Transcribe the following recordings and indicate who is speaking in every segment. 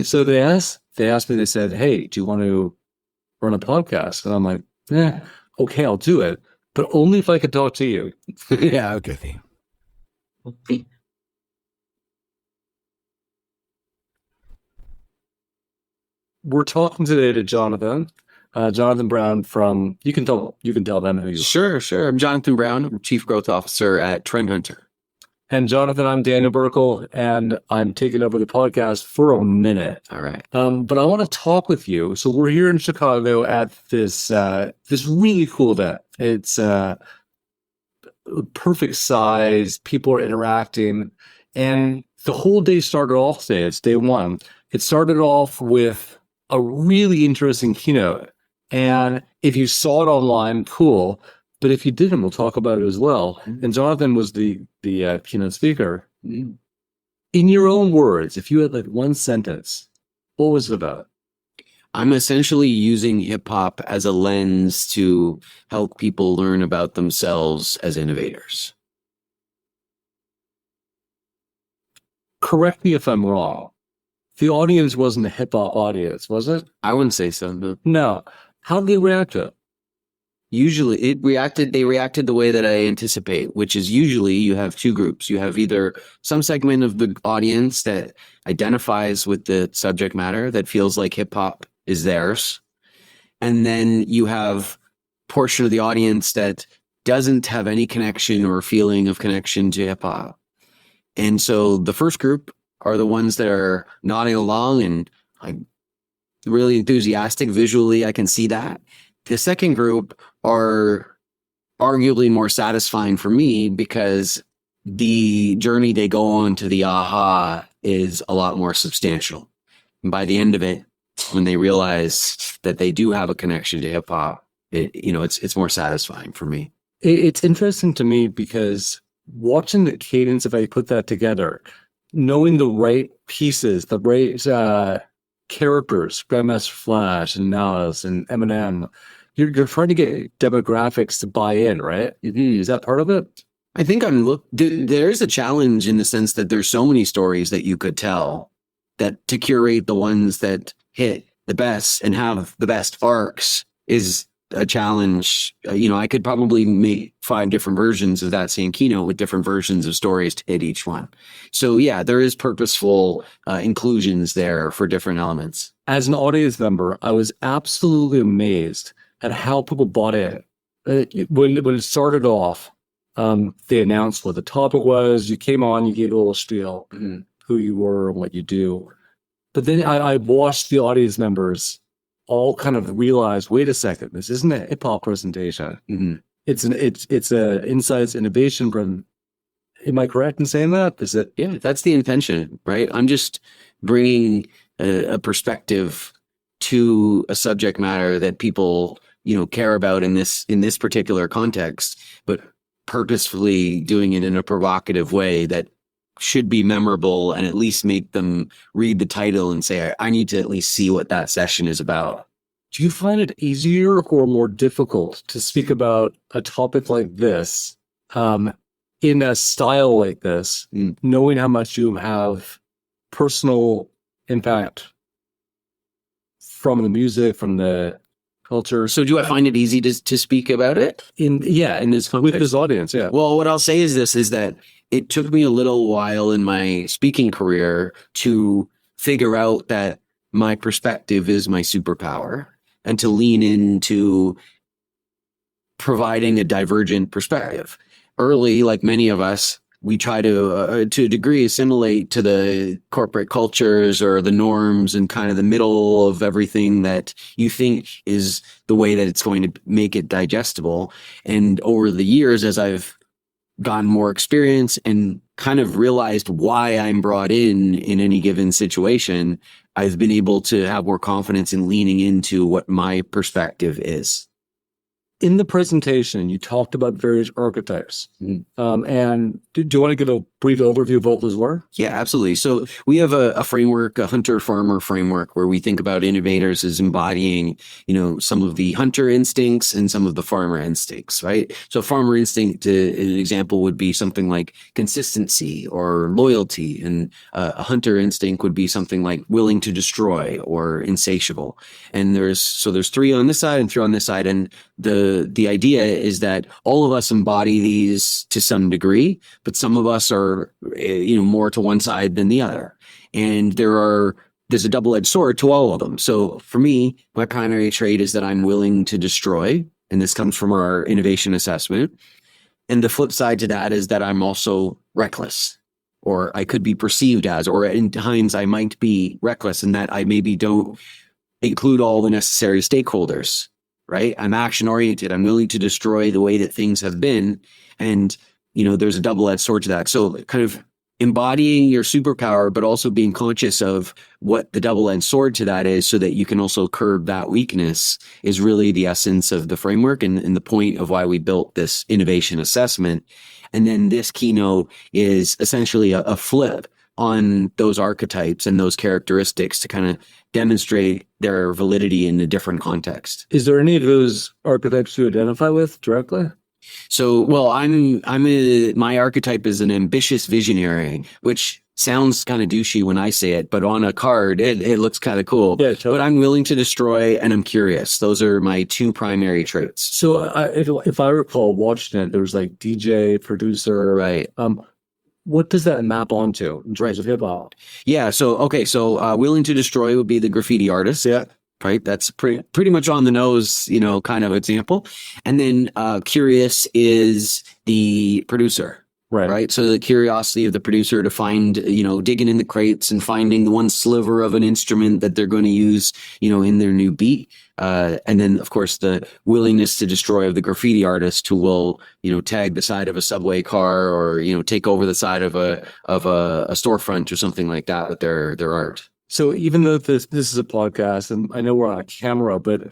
Speaker 1: So they asked me, they said, "Hey, do you want to run a podcast?" And I'm like, "Yeah, okay, I'll do it, but only if I could talk to you."
Speaker 2: Yeah, okay.
Speaker 1: We're talking today to Jonathon Brown from. You can tell them who you are.
Speaker 3: Sure. I'm Jonathon Brown. I'm Chief Growth Officer at Trend Hunter.
Speaker 1: And Jonathon, I'm Daniel Berkal, and I'm taking over the podcast for a minute.
Speaker 3: All right.
Speaker 1: But I want to talk with you. So we're here in Chicago at this really cool event. It's perfect size. People are interacting, and the whole day started off today. It's day one. It started off with a really interesting keynote, and if you saw it online, cool. But if you didn't, we'll talk about it as well. And Jonathon was the keynote speaker. In your own words, if you had like one sentence, what was it about?
Speaker 3: I'm essentially using hip hop as a lens to help people learn about themselves as innovators.
Speaker 1: Correct me if I'm wrong. The audience wasn't a hip hop audience, was it?
Speaker 3: I wouldn't say so. No.
Speaker 1: No. How did they react to it?
Speaker 3: Usually they reacted the way that I anticipate, which is usually you have two groups. You have either some segment of the audience that identifies with the subject matter, that feels like hip hop is theirs. And then you have a portion of the audience that doesn't have any connection or feeling of connection to hip hop. And so the first group are the ones that are nodding along and like really enthusiastic. Visually, I can see that. The second group are arguably more satisfying for me because the journey they go on to the aha is a lot more substantial. And by the end of it, when they realize that they do have a connection to hip hop, it's more satisfying for me.
Speaker 1: It's interesting to me because watching the cadence, if I put that together, knowing the right pieces, the right characters, Grandmaster Flash and Nas and Eminem, you're trying to get demographics to buy in, right? Is that part of it?
Speaker 3: I think there's a challenge in the sense that there's so many stories that you could tell, that to curate the ones that hit the best and have the best arcs is a challenge. I could probably find different versions of that same keynote with different versions of stories to hit each one. So yeah, there is purposeful inclusions there for different elements.
Speaker 1: As an audience member, I was absolutely amazed at how people bought in. When it started off, they announced what the topic was. You came on, you gave a little spiel, who you were and what you do. But then I watched the audience members all kind of realize, wait a second, this isn't a hip hop presentation.
Speaker 3: Mm-hmm.
Speaker 1: It's a insights innovation. Am I correct in saying that? Is it?
Speaker 3: Yeah, that's the intention, right? I'm just bringing a perspective to a subject matter that people, care about in this particular context, but purposefully doing it in a provocative way that should be memorable and at least make them read the title and say, I need to at least see what that session is about.
Speaker 1: Do you find it easier or more difficult to speak about a topic like this, in a style like this, knowing how much you have personal impact from the music, from the culture?
Speaker 3: So do I find it easy to speak about it?
Speaker 1: With this audience, yeah.
Speaker 3: Well, what I'll say is that it took me a little while in my speaking career to figure out that my perspective is my superpower and to lean into providing a divergent perspective. Early, like many of us, we try to a degree, assimilate to the corporate cultures or the norms and kind of the middle of everything that you think is the way that it's going to make it digestible. And over the years, as I've gotten more experience and kind of realized why I'm brought in any given situation, I've been able to have more confidence in leaning into what my perspective is. In
Speaker 1: the presentation, you talked about various archetypes. And do you want to give a brief overview of what those were?
Speaker 3: Yeah, absolutely. So we have a framework, a hunter-farmer framework, where we think about innovators as embodying, some of the hunter instincts and some of the farmer instincts, right? So farmer instinct, an example would be something like consistency or loyalty, and a hunter instinct would be something like willing to destroy or insatiable. And there's three on this side and three on this side, and the idea is that all of us embody these to some degree, but some of us are more to one side than the other. And there's a double-edged sword to all of them. So for me, my primary trait is that I'm willing to destroy, and this comes from our innovation assessment. And the flip side to that is that I'm also reckless, or I could be perceived as, or in times I might be reckless in that I maybe don't include all the necessary stakeholders, right? I'm action-oriented. I'm willing to destroy the way that things have been. And there's a double-edged sword to that. So kind of embodying your superpower, but also being conscious of what the double-edged sword to that is, so that you can also curb that weakness, is really the essence of the framework and the point of why we built this innovation assessment. And then this keynote is essentially a flip on those archetypes and those characteristics to kind of demonstrate their validity in a different context.
Speaker 1: Is there any of those archetypes you identify with directly?
Speaker 3: So, well, my archetype is an ambitious visionary, which sounds kind of douchey when I say it, but on a card, it looks kind of cool.
Speaker 1: Yeah, totally.
Speaker 3: But I'm willing to destroy, and I'm curious. Those are my two primary traits.
Speaker 1: So if I recall watching it, there was like DJ, producer.
Speaker 3: Right.
Speaker 1: What does that map onto in terms of hip hop?
Speaker 3: Yeah. So willing to destroy would be the graffiti artist.
Speaker 1: Yeah.
Speaker 3: Right. That's pretty much on the nose, kind of example. And then curious is the producer. Right. So the curiosity of the producer to find, digging in the crates and finding the one sliver of an instrument that they're going to use, in their new beat. And then, of course, the willingness to destroy of the graffiti artist who will, tag the side of a subway car or, take over the side of a storefront or something like that with their art.
Speaker 1: So even though this is a podcast, and I know we're on a camera, but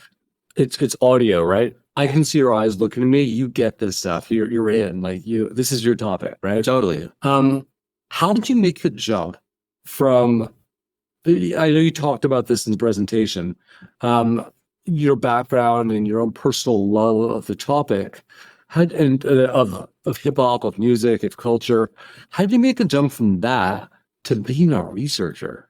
Speaker 1: it's audio, right? I can see your eyes looking at me. You get this stuff. You're in. This is your topic, right?
Speaker 3: Totally.
Speaker 1: How did you make the jump from? I know you talked about this in the presentation. Your background and your own personal love of the topic, of hip hop, of music, of culture. How did you make a jump from that to being a researcher?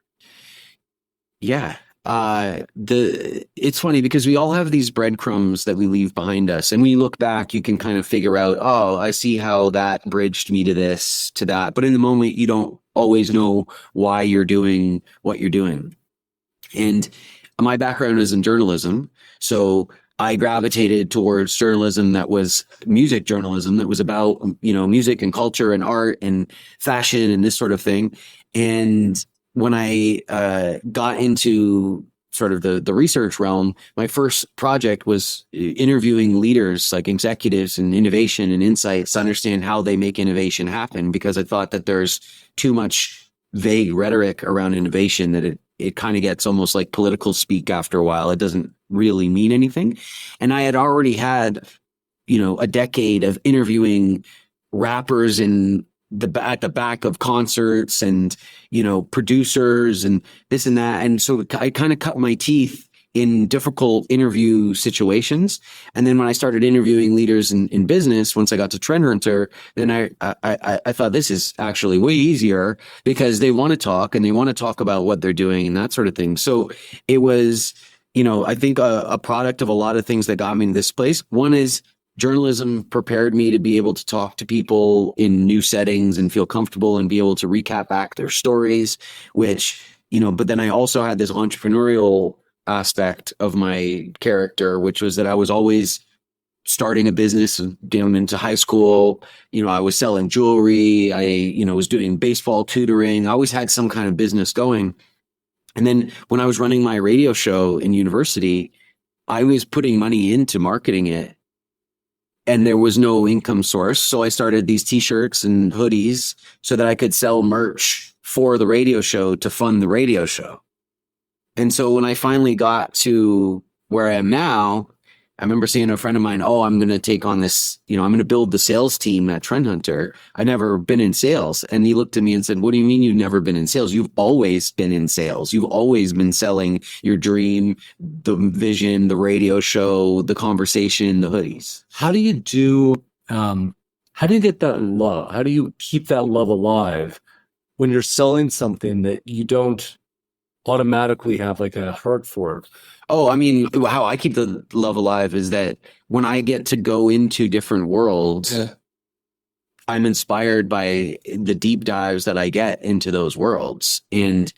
Speaker 3: Yeah. It's funny because we all have these breadcrumbs that we leave behind us. And when you look back, you can kind of figure out, oh, I see how that bridged me to this, to that. But in the moment, you don't always know why you're doing what you're doing. And my background is in journalism. So I gravitated towards journalism that was music journalism, that was about, music and culture and art and fashion and this sort of thing. And when I got into sort of the research realm, my first project was interviewing leaders like executives in innovation and insights to understand how they make innovation happen, because I thought that there's too much vague rhetoric around innovation that it kind of gets almost like political speak after a while. It doesn't really mean anything. And I had already had, a decade of interviewing rappers at the back of concerts and, producers and this and that. And so I kind of cut my teeth in difficult interview situations. And then when I started interviewing leaders in business, once I got to Trend Hunter, then I thought this is actually way easier because they want to talk and they want to talk about what they're doing and that sort of thing. So it was, I think a product of a lot of things that got me in this place. One is journalism prepared me to be able to talk to people in new settings and feel comfortable and be able to recap back their stories, which, but then I also had this entrepreneurial aspect of my character, which was that I was always starting a business down into high school. I was selling jewelry. I, was doing baseball tutoring. I always had some kind of business going. And then when I was running my radio show in university, I was putting money into marketing it. And there was no income source. So I started these t-shirts and hoodies so that I could sell merch for the radio show to fund the radio show. And so when I finally got to where I am now, I remember saying to a friend of mine, oh, I'm going to take on this, I'm going to build the sales team at Trend Hunter. I've never been in sales. And he looked at me and said, what do you mean you've never been in sales? You've always been in sales. You've always been selling your dream, the vision, the radio show, the conversation, the hoodies.
Speaker 1: How do you get that love? How do you keep that love alive when you're selling something that you don't automatically have like a heart for?
Speaker 3: Oh, I mean, how I keep the love alive is that when I get to go into different worlds, I'm inspired by the deep dives that I get into those worlds. And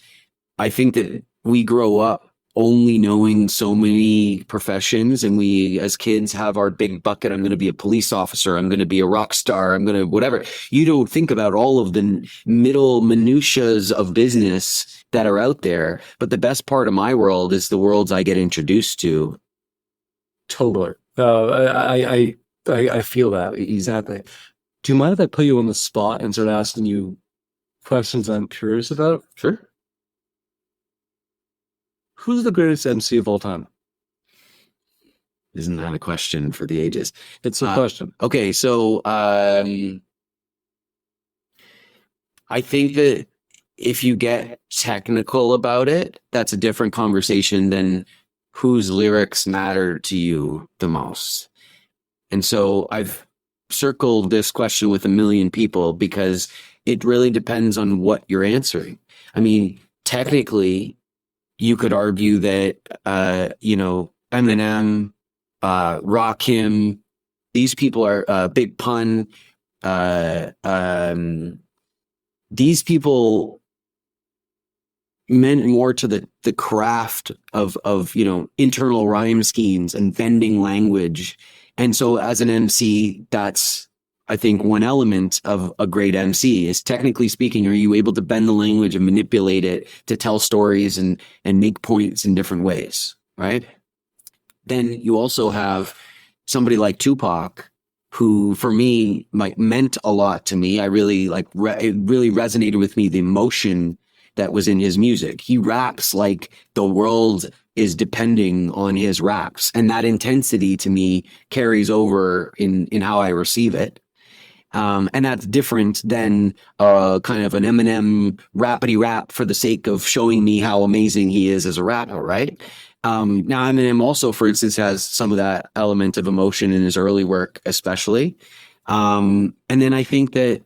Speaker 3: I think that we grow up only knowing so many professions, and we as kids have our big bucket. I'm going to be a police officer. I'm going to be a rock star. I'm going to whatever. You don't think about all of the middle minutiae of business that are out there. But the best part of my world is the worlds I get introduced to.
Speaker 1: Totally. I feel that exactly. Do you mind if I put you on the spot and start asking you questions I'm curious about?
Speaker 3: Sure.
Speaker 1: Who's the greatest MC of all time?
Speaker 3: Isn't that a question for the ages?
Speaker 1: It's a question.
Speaker 3: Okay, so I think that if you get technical about it, that's a different conversation than whose lyrics matter to you the most. And so I've circled this question with a million people because it really depends on what you're answering. I mean, technically, you could argue that, Eminem, Rakim, these people are Big Pun. These people meant more to the craft of internal rhyme schemes and bending language. And so as an MC, that's, I think, one element of a great MC is, technically speaking, are you able to bend the language and manipulate it to tell stories and make points in different ways, right? Then you also have somebody like Tupac, who for me meant a lot to me. I really it really resonated with me, the emotion that was in his music. He raps like the world is depending on his raps, and that intensity to me carries over in how I receive it. And that's different than kind of an Eminem rappity rap for the sake of showing me how amazing he is as a rapper, right? Now Eminem also, for instance, has some of that element of emotion in his early work, especially. And then I think that,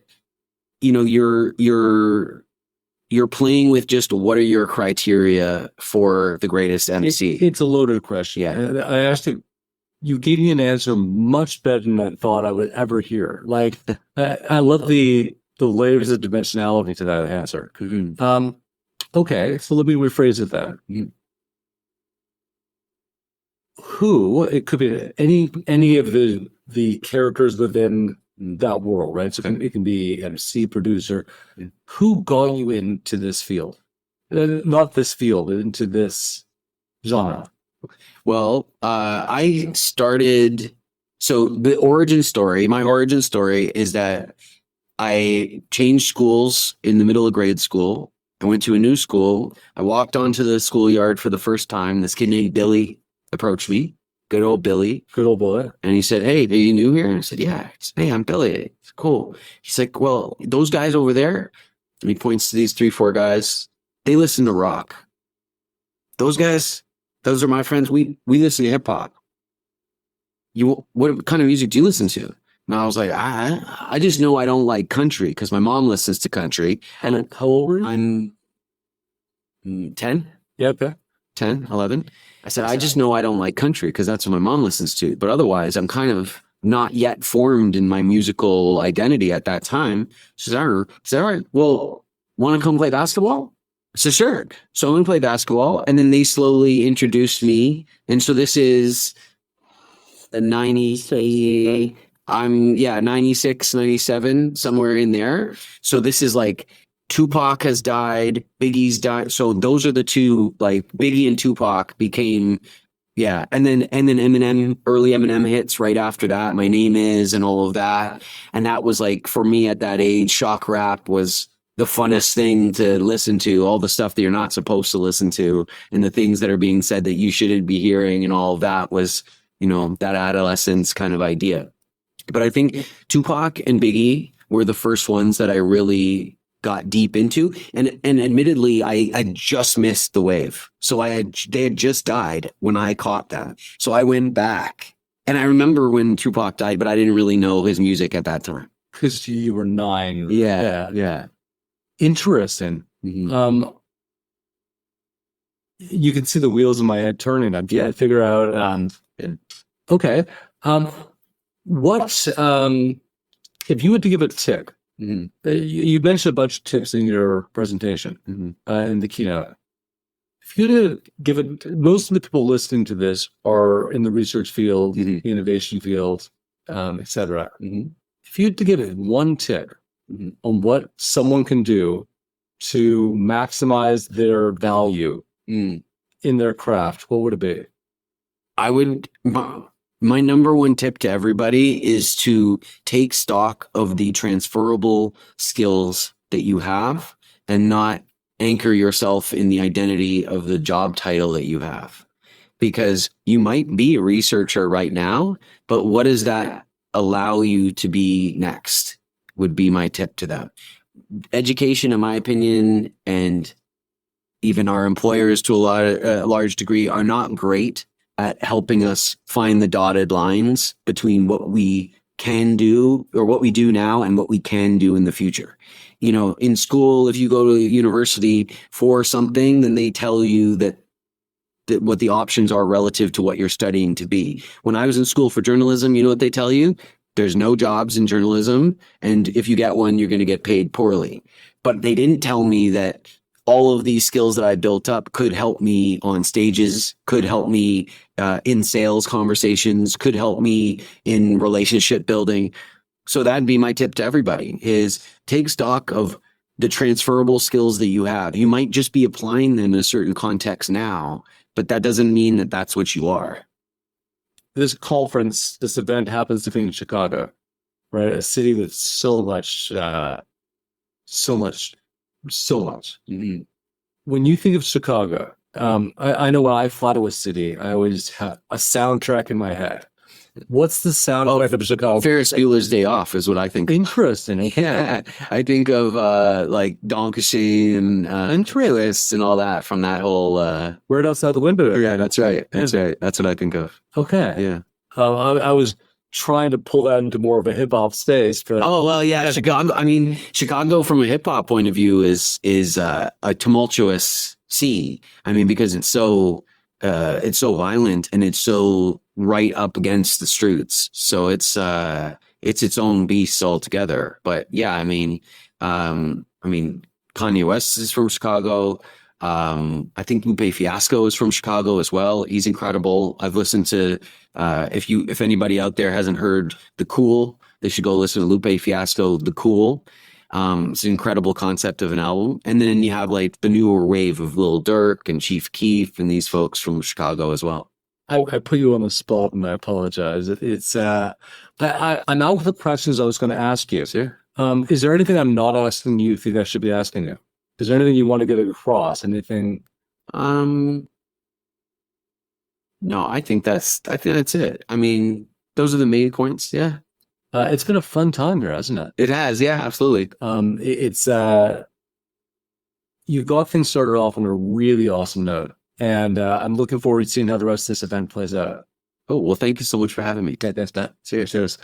Speaker 3: you're playing with just what are your criteria for the greatest MC?
Speaker 1: It's a loaded question.
Speaker 3: Yeah.
Speaker 1: I asked you gave me an answer much better than I thought I would ever hear. Like, I love the layers of dimensionality to that answer. Okay, so let me rephrase it then. Who, it could be any of the characters within that world, right? So it can be MC, producer. Who got you into this field? Not this field, into this genre.
Speaker 3: Well, I started, so my origin story is that I changed schools in the middle of grade school. I went to a new school. I walked onto the schoolyard for the first time. This kid named Billy approached me. Good old Billy.
Speaker 1: Good old boy.
Speaker 3: And he said, hey, are you new here? And I said, yeah. He said, hey, I'm Billy. It's cool. He's like, well, those guys over there, and he points to these 3-4 guys, they listen to rock. Those guys, those are my friends. We listen to hip hop. What kind of music do you listen to? And I was like, I just know I don't like country because my mom listens to country. And
Speaker 1: how old were you?
Speaker 3: I'm 10.
Speaker 1: Yeah, okay.
Speaker 3: 10, 11. I said, I just know I don't like country because that's what my mom listens to. But otherwise, I'm kind of not yet formed in my musical identity at that time. She said, all right, well, want to come play basketball? I said, sure. So I'm going to play basketball. And then they slowly introduced me. And so this is the 96, 97, somewhere in there. So this is like Tupac has died, Biggie's died. So those are the two, like Biggie and Tupac became, yeah. And then Eminem, early Eminem hits right after that. My Name Is and all of that. And that was like, for me at that age, shock rap was the funnest thing to listen to, all the stuff that you're not supposed to listen to and the things that are being said that you shouldn't be hearing and all of that was that adolescence kind of idea. But I think Tupac and Biggie were the first ones that I really got deep into. And admittedly, I just missed the wave. So they had just died when I caught that. So I went back. And I remember when Tupac died, but I didn't really know his music at that time.
Speaker 1: Because you were 9.
Speaker 3: Yeah.
Speaker 1: Interesting.
Speaker 3: Mhm.
Speaker 1: You can see the wheels in my head turning. I'm trying to figure out. Okay. What if you were to give a tip?
Speaker 3: Mhm.
Speaker 1: You mentioned a bunch of tips in your presentation
Speaker 3: Mhm.
Speaker 1: in the keynote. If you were to give it, most of the people listening to this are in the research field,
Speaker 3: Mhm.
Speaker 1: innovation field, etc.
Speaker 3: Mhm.
Speaker 1: If you had to give it one tip
Speaker 3: Mhm.
Speaker 1: on what someone can do to maximize their value
Speaker 3: Mm.
Speaker 1: in their craft, what would it be?
Speaker 3: I would, my number one tip to everybody is to take stock of the transferable skills that you have and not anchor yourself in the identity of the job title that you have. Because you might be a researcher right now, but what does that allow you to be next? Would be my tip to them. Education, in my opinion, and even our employers to a large degree are not great at helping us find the dotted lines between what we can do or what we do now and what we can do in the future. In school, if you go to university for something, then they tell you that what the options are relative to what you're studying to be. When I was in school for journalism, you know what they tell you? There's no jobs in journalism. And if you get one, you're going to get paid poorly. But they didn't tell me that all of these skills that I built up could help me on stages, could help me in sales conversations, could help me in relationship building. So that'd be my tip to everybody is take stock of the transferable skills that you have. You might just be applying them in a certain context now, but that doesn't mean that that's what you are.
Speaker 1: This event happens to be in Chicago, right? A city with so much, so much, so much.
Speaker 3: Mhm.
Speaker 1: When you think of Chicago, I know when I fly to a city, I always have a soundtrack in my head. What's the soundtrack of Chicago?
Speaker 3: Ferris Bueller's Day Off is what I think.
Speaker 1: Interesting.
Speaker 3: Yeah, I think of like Donkashane and Trailers and all that from that whole.
Speaker 1: Right outside the window.
Speaker 3: Yeah, that's right. That's right. That's what I think of.
Speaker 1: Okay.
Speaker 3: Yeah.
Speaker 1: I was trying to pull that into more of a hip hop space, but
Speaker 3: Oh well, yeah. Chicago. I mean, Chicago from a hip hop point of view is a tumultuous scene. I mean, because it's so violent and it's so right up against the streets. So it's its own beast altogether. But yeah, I mean, Kanye West is from Chicago. I think Lupe Fiasco is from Chicago as well. He's incredible. I've listened to if anybody out there hasn't heard The Cool, they should go listen to Lupe Fiasco, The Cool. It's an incredible concept of an album. And then you have like the newer wave of Lil Durk and Chief Keef and these folks from Chicago as well.
Speaker 1: I put you on the spot and I apologize. I'm out with the questions I was going to ask you.
Speaker 3: Sure.
Speaker 1: Is there anything I'm not asking you think I should be asking you? Is there anything you want to get across? Anything?
Speaker 3: No, I think that's it. I mean, those are the main points. Yeah.
Speaker 1: It's been a fun time here, hasn't it?
Speaker 3: It has. Yeah, absolutely.
Speaker 1: You've got things started off on a really awesome note. And I'm looking forward to seeing how the rest of this event plays out.
Speaker 3: Oh, well, thank you so much for having me.
Speaker 1: Okay, thanks, Matt. Cheers.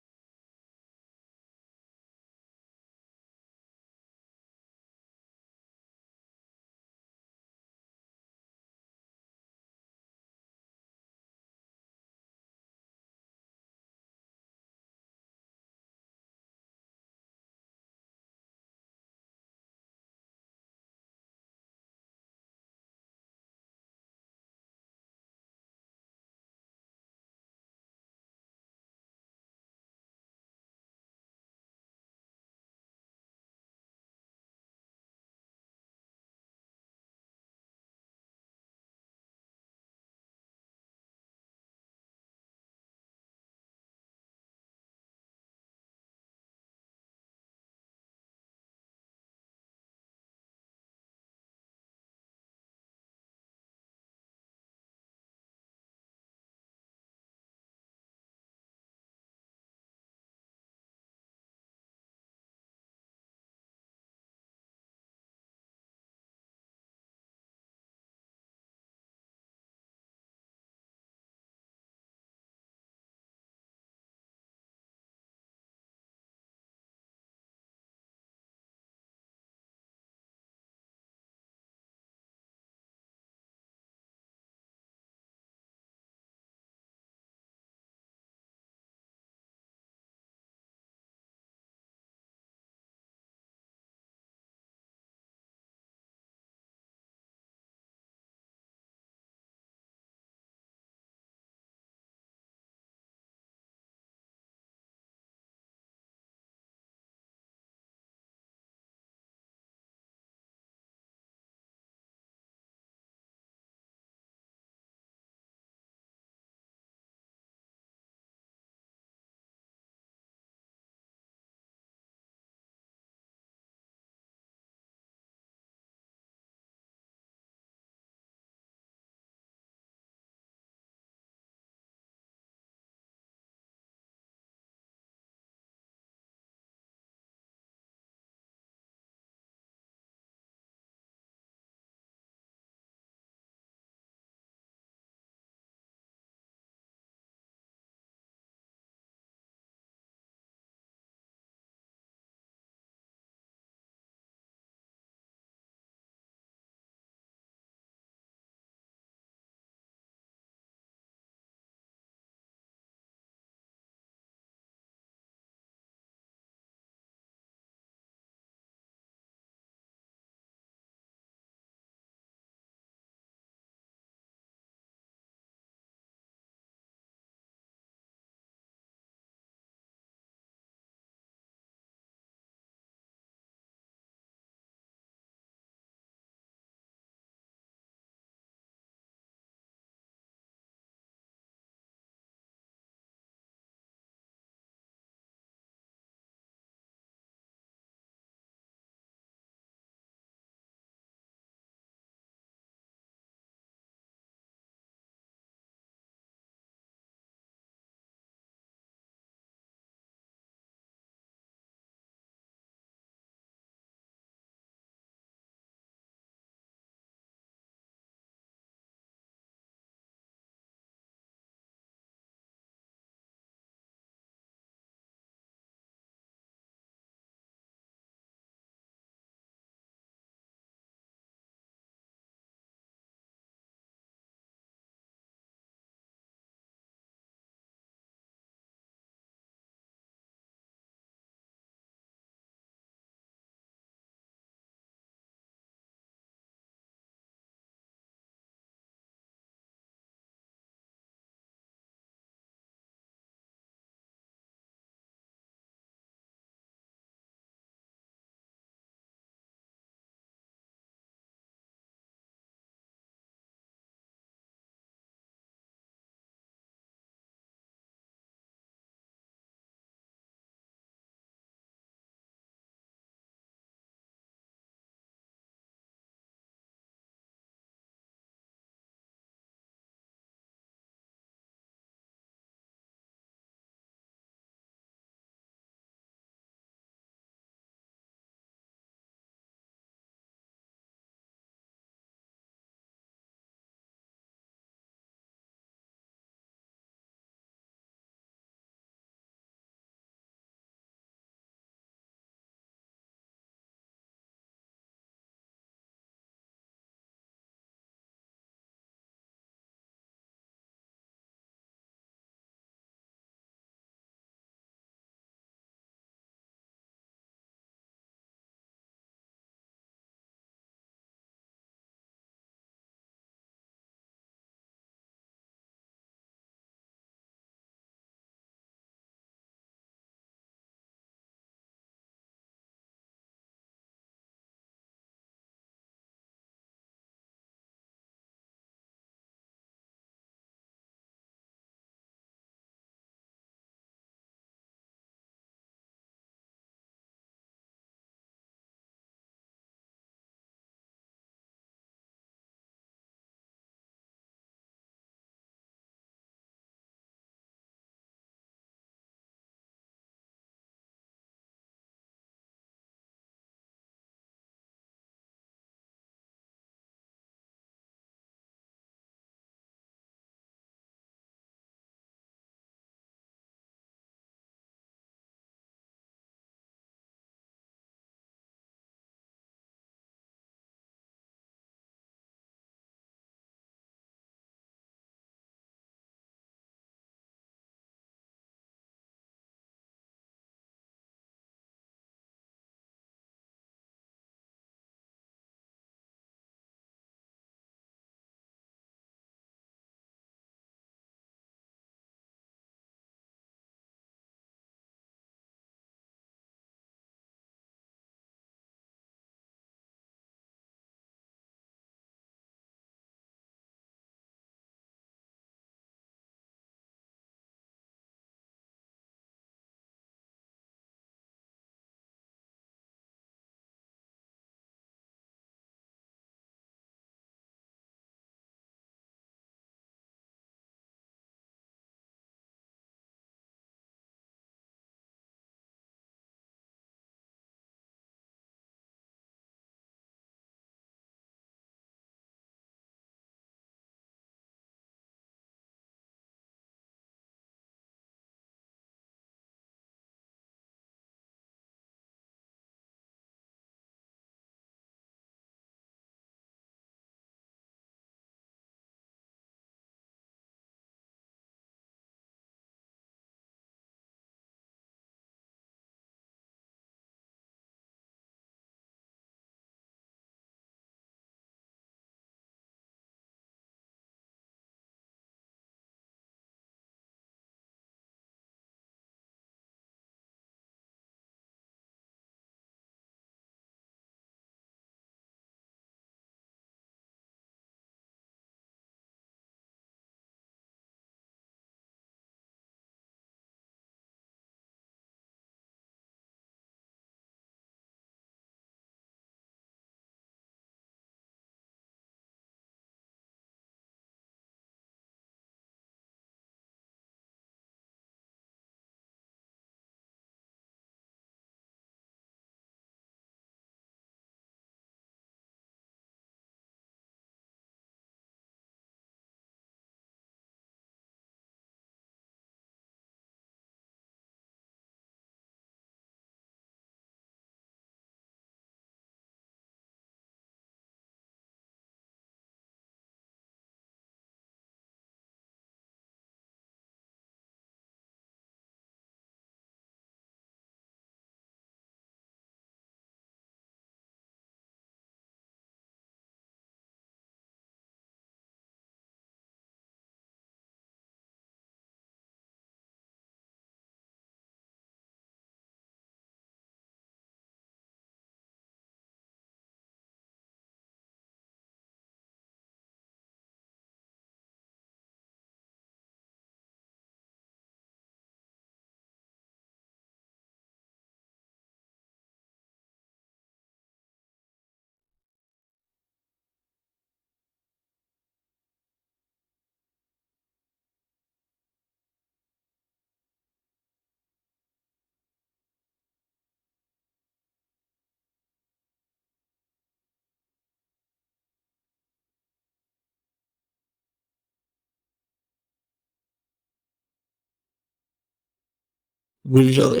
Speaker 1: Really?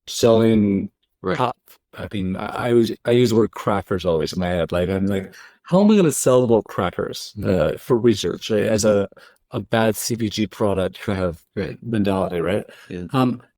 Speaker 1: Selling
Speaker 3: Right.
Speaker 1: I mean, I use the word crackers always in my head. Like I'm like, how am I going to sell about crackers for research, right? As a bad CPG product kind of
Speaker 3: Right.
Speaker 1: mentality, right?
Speaker 3: Yeah.